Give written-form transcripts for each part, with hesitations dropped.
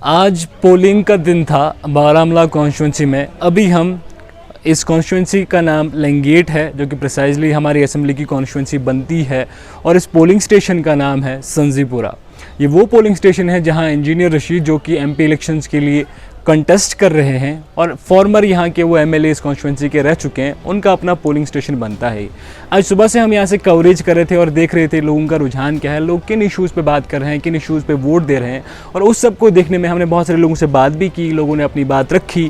आज पोलिंग का दिन था बारामूला कॉन्स्टिट्यूंसी में। अभी हम इस कॉन्स्टिट्यूंसी का नाम लंगेट है, जो कि प्रिसाइजली हमारी असेंबली की कॉन्स्टिट्यूंसी बनती है, और इस पोलिंग स्टेशन का नाम है संजीपुरा। ये वो पोलिंग स्टेशन है जहां इंजीनियर रशीद, जो कि एमपी इलेक्शंस के लिए कंटेस्ट कर रहे हैं और फॉर्मर यहाँ के वो एमएलए इस कॉन्स्टिट्यूंसी के रह चुके हैं, उनका अपना पोलिंग स्टेशन बनता है। आज सुबह से हम यहाँ से कवरेज कर रहे थे और देख रहे थे लोगों का रुझान क्या है, लोग किन इश्यूज़ पे बात कर रहे हैं, किन इश्यूज़ पे वोट दे रहे हैं, और उस सब को देखने में हमने बहुत सारे लोगों से बात भी की, लोगों ने अपनी बात रखी।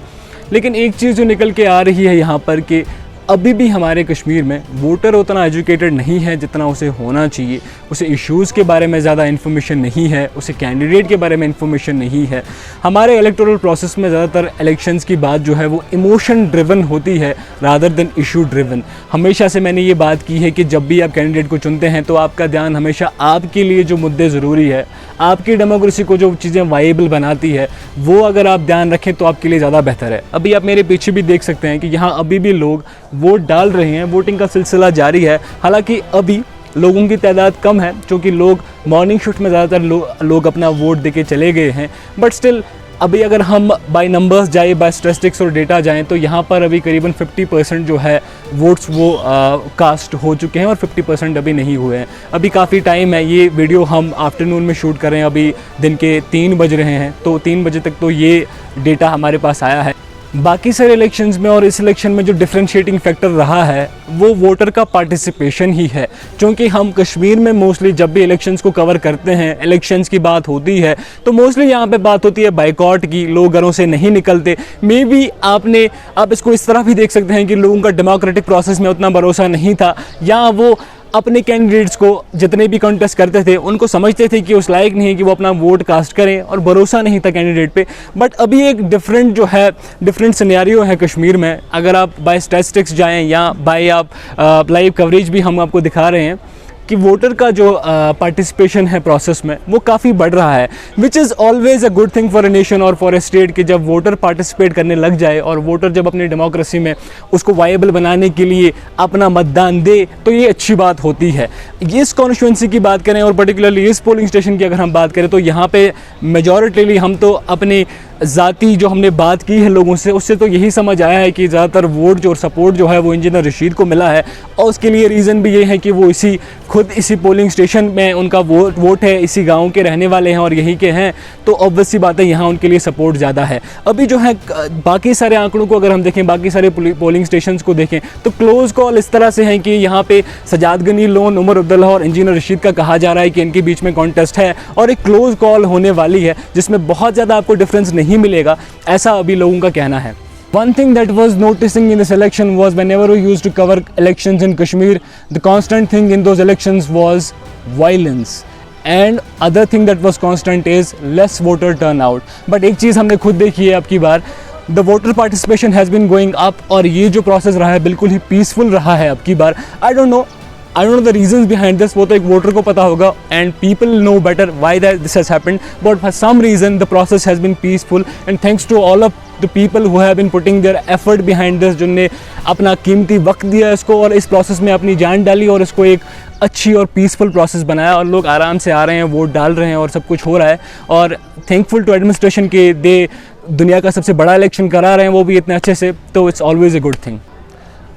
लेकिन एक चीज़ जो निकल के आ रही है यहाँ पर कि अभी भी हमारे कश्मीर में वोटर उतना एजुकेटेड नहीं है जितना उसे होना चाहिए। उसे इश्यूज़ के बारे में ज़्यादा इन्फॉर्मेशन नहीं है, उसे कैंडिडेट के बारे में इन्फॉर्मेशन नहीं है। हमारे इलेक्टोरल प्रोसेस में ज़्यादातर इलेक्शंस की बात जो है वो इमोशन ड्रिवन होती है रादर देन इशू ड्रिवन। हमेशा से मैंने ये बात की है कि जब भी आप कैंडिडेट को चुनते हैं तो आपका ध्यान हमेशा आपके लिए जो मुद्दे ज़रूरी है, आपकी डेमोक्रेसी को जो चीज़ें वाइबल बनाती है, वो अगर आप ध्यान रखें तो आपके लिए ज़्यादा बेहतर है। अभी आप मेरे पीछे भी देख सकते हैं कि यहाँ अभी भी लोग वोट डाल रहे हैं, वोटिंग का सिलसिला जारी है। हालांकि अभी लोगों की तादाद कम है, क्योंकि लोग मॉर्निंग शिफ्ट में ज़्यादातर लोग अपना वोट देके चले गए हैं। बट स्टिल अभी अगर हम बाय नंबर्स जाए, बाय स्टैटिस्टिक्स और डेटा जाएं, तो यहाँ पर अभी करीबन 50% जो है वोट्स वो कास्ट हो चुके हैं और 50% अभी नहीं हुए हैं। अभी काफ़ी टाइम है, ये वीडियो हम आफ्टरनून में शूट कर रहे हैं, अभी दिन के 3 बज रहे हैं, तो 3 बजे तक तो ये डेटा हमारे पास आया है। बाकी सारे इलेक्शंस में और इस इलेक्शन में जो डिफरेंशिएटिंग फैक्टर रहा है वो वोटर का पार्टिसिपेशन ही है, क्योंकि हम कश्मीर में मोस्टली जब भी इलेक्शंस को कवर करते हैं, इलेक्शंस की बात होती है, तो मोस्टली यहाँ पे बात होती है बाइकॉट की, लोग घरों से नहीं निकलते। मे बी आप इसको इस तरह भी देख सकते हैं कि लोगों का डेमोक्रेटिक प्रोसेस में उतना भरोसा नहीं था, या वो अपने कैंडिडेट्स को जितने भी कंटेस्ट करते थे उनको समझते थे कि उस लायक नहीं है कि वो अपना वोट कास्ट करें, और भरोसा नहीं था कैंडिडेट पे। बट अभी एक डिफरेंट सिनेरियो है कश्मीर में। अगर आप बाय स्टैटिस्टिक्स जाएं या बाय आप लाइव कवरेज भी हम आपको दिखा रहे हैं कि वोटर का जो पार्टिसिपेशन है प्रोसेस में वो काफ़ी बढ़ रहा है, which is always a good thing for a nation और फॉर अ स्टेट। कि जब वोटर पार्टिसिपेट करने लग जाए और वोटर जब अपनी डेमोक्रेसी में उसको वायबल बनाने के लिए अपना मतदान दे, तो ये अच्छी बात होती है। इस कॉन्स्टिट्यूंसी की बात करें और पर्टिकुलरली इस पोलिंग स्टेशन की अगर हम बात करें, तो यहाँ पे मेजॉरिटीली हम तो अपने ज़ाती जो हमने बात की है लोगों से, उससे तो यही समझ आया है कि ज़्यादातर वोट जो और सपोर्ट जो है वो इंजीनियर रशीद को मिला है। और उसके लिए रीज़न भी ये है कि वो खुद इसी पोलिंग स्टेशन में उनका वोट है, इसी गांव के रहने वाले हैं और यहीं के हैं, तो ऑब्वियस सी बात है यहाँ उनके लिए सपोर्ट ज़्यादा है। अभी जो है बाकी सारे आंकड़ों को अगर हम देखें, बाकी सारे पोलिंग स्टेशन को देखें, तो क्लोज कॉल इस तरह से हैं कि यहाँ पे सजाद गनी लोन, उमर अब्दुल्ला और इंजीनियर रशीद का कहा जा रहा है कि इनके बीच में कॉन्टेस्ट है और एक क्लोज कॉल होने वाली है, जिसमें बहुत ज़्यादा आपको डिफरेंस नहीं मिलेगा, ऐसा अभी लोगों का कहना है। One thing that was noticing in this election was whenever we used to cover elections in Kashmir, the constant thing in those elections was violence. And other thing that was constant is less voter turnout. But एक चीज़ हमने खुद देखी है अब की बार, the voter participation has been going up, और ये जो process रहा है बिल्कुल ही peaceful रहा है अब की बार। I don't know the reasons behind this, वो तो एक वोटर को पता होगा, and people know better why that this has happened, but for some reason the process has been peaceful, and thanks to all of the people who have been putting their effort behind this, जिनने अपना कीमती वक्त दिया इसको और इस process में अपनी जान डाली और इसको एक अच्छी और पीसफुल प्रोसेस बनाया, और लोग आराम से आ रहे हैं, वोट डाल रहे हैं और सब कुछ हो रहा है। और थैंकफुल टू एडमिनिस्ट्रेशन के दे दुनिया का सबसे बड़ा इलेक्शन करा रहे हैं वो भी इतने अच्छे से, तो it's always a good thing.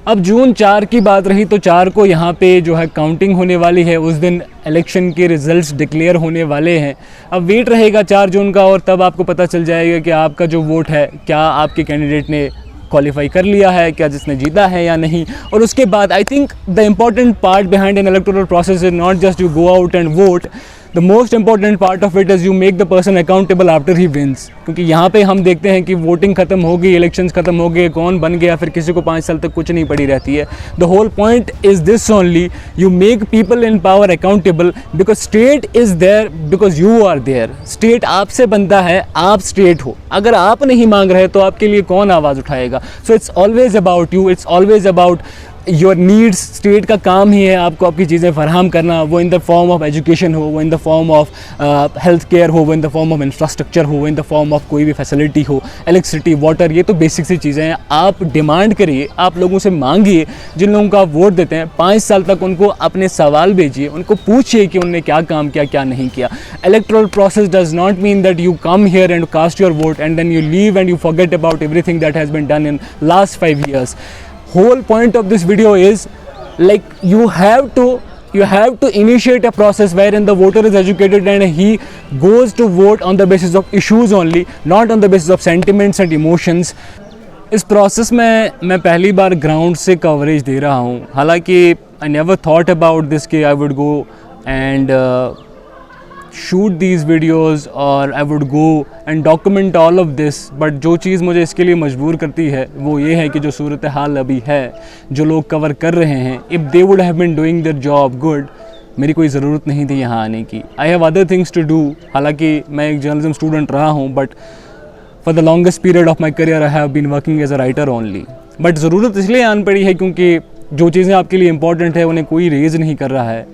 अब जून 4 की बात रही, तो 4 को यहाँ पे जो है काउंटिंग होने वाली है, उस दिन इलेक्शन के रिजल्ट्स डिक्लेयर होने वाले हैं। अब वेट रहेगा 4 जून का, और तब आपको पता चल जाएगा कि आपका जो वोट है, क्या आपके कैंडिडेट ने क्वालिफाई कर लिया है, क्या जिसने जीता है या नहीं। और उसके बाद I think the important part behind an electoral process is not just you go out and vote, the most important part of it is you make the person accountable after he wins. क्योंकि यहाँ पे हम देखते हैं कि voting खत्म हो गई, इलेक्शंस खत्म हो गए, कौन बन गया, फिर किसी को 5 साल तक कुछ नहीं पड़ी रहती है। The whole point is this only, you make people in power accountable, because state is there because you are there. State आपसे बनता है, आप स्टेट हो, अगर आप नहीं मांग रहे तो आपके लिए कौन आवाज़ उठाएगा। So it's always about you, it's always about your needs, state का काम ही है आपको आपकी चीज़ें फराहम करना, वो in the form of education हो, वो in the form of health care हो, वो in the form of infrastructure हो, वो इन द फॉर्म ऑफ कोई भी फैसिलिटी हो, इलेक्ट्रिसिटी, वाटर, ये तो बेसिक सी चीज़ें हैं। आप डिमांड करिए, आप लोगों से मांगिए, जिन लोगों को आप वोट देते हैं 5 साल तक उनको अपने सवाल भेजिए, उनको पूछिए कि उन्होंने क्या काम किया, क्या नहीं किया। Electoral process does not mean that you come here and cast your vote and then you leave and you forget about everything that has been done in last 5 years. Whole point of this video is like you have to initiate a process wherein the voter is educated and he goes to vote on the basis of issues only, not on the basis of sentiments and emotions. इस process में मैं पहली बार ground से coverage दे रहा हूँ। हालांकि I never thought about this कि I would go and shoot these videos और I would go and document all of this, but जो चीज़ मुझे इसके लिए मजबूर करती है वो ये है कि जो सूरत हाल अभी है, जो लोग कवर कर रहे हैं, if they would have been doing their job good, मेरी कोई ज़रूरत नहीं थी यहाँ आने की। I have other things to do. हालांकि मैं एक जर्नलिज्म स्टूडेंट रहा हूँ, but for the longest period of my career I have been working as a writer only. But ज़रूरत इसलिए आन पड़ी है क्योंकि जो चीज़ें आपके लिए इंपॉर्टेंट है उन्हें कोई रेज़ नहीं कर रहा है,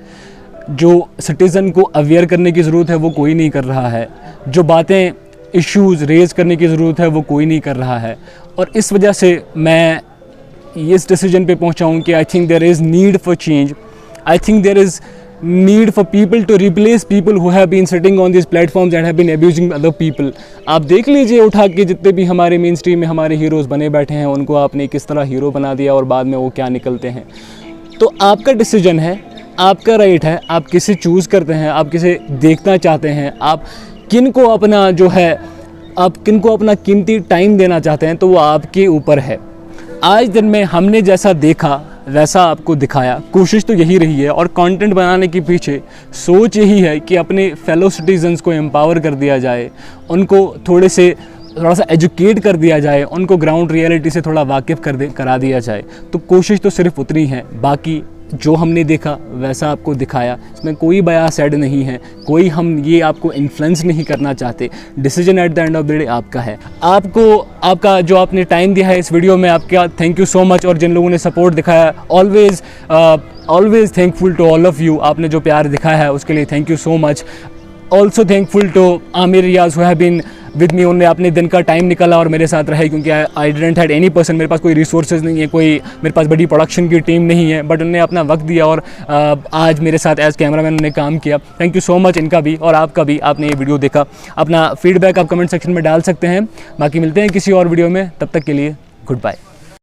जो सिटीज़न को अवेयर करने की ज़रूरत है वो कोई नहीं कर रहा है, जो बातें इश्यूज़ रेज़ करने की ज़रूरत है वो कोई नहीं कर रहा है। और इस वजह से मैं इस डिसीजन पे पहुंचा हूं कि I think there is need for change. I think there is need for people to replace people who have been sitting on these platforms and have been abusing other people. आप देख लीजिए उठा के जितने भी हमारे मेन स्ट्रीम में हमारे हीरोज़ बने बैठे हैं, उनको आपने किस तरह हीरो बना दिया और बाद में वो क्या निकलते हैं। तो आपका डिसीजन है, आपका राइट है, आप किसे चूज़ करते हैं, आप किसे देखना चाहते हैं, आप किन को अपना जो है, आप किन को अपना कीमती टाइम देना चाहते हैं, तो वो आपके ऊपर है। आज दिन में हमने जैसा देखा वैसा आपको दिखाया, कोशिश तो यही रही है और कंटेंट बनाने के पीछे सोच यही है कि अपने फेलो सिटीजन्स को एम्पावर कर दिया जाए, उनको थोड़ा सा एजुकेट कर दिया जाए, उनको ग्राउंड रियलिटी से थोड़ा वाकिफ़ करा दिया जाए। तो कोशिश तो सिर्फ उतनी है, बाकी जो हमने देखा वैसा आपको दिखाया, इसमें कोई बयास ऐड नहीं है, कोई हम ये आपको इन्फ्लुएंस नहीं करना चाहते। Decision at the end of the day आपका है। आपका जो आपने टाइम दिया है इस वीडियो में, आपका थैंक यू सो मच। और जिन लोगों ने सपोर्ट दिखाया, always thankful to all of you. आपने जो प्यार दिखाया है उसके लिए thank you so much. Also thankful to Aamir Riyaz who have been with me. उन्होंने अपने दिन का टाइम निकाला और मेरे साथ रहे, क्योंकि I didn't had any person, मेरे पास कोई रिसोर्सेज नहीं है, कोई मेरे पास बड़ी प्रोडक्शन की टीम नहीं है, बट उन्होंने अपना वक्त दिया और आज मेरे साथ एज कैमरामैन उन्होंने काम किया। थैंक यू सो मच इनका भी और आपका भी, आपने ये वीडियो देखा। अपना फीडबैक आप कमेंट सेक्शन में डाल सकते हैं। बाकी मिलते हैं किसी और वीडियो में, तब तक के लिए गुड बाय।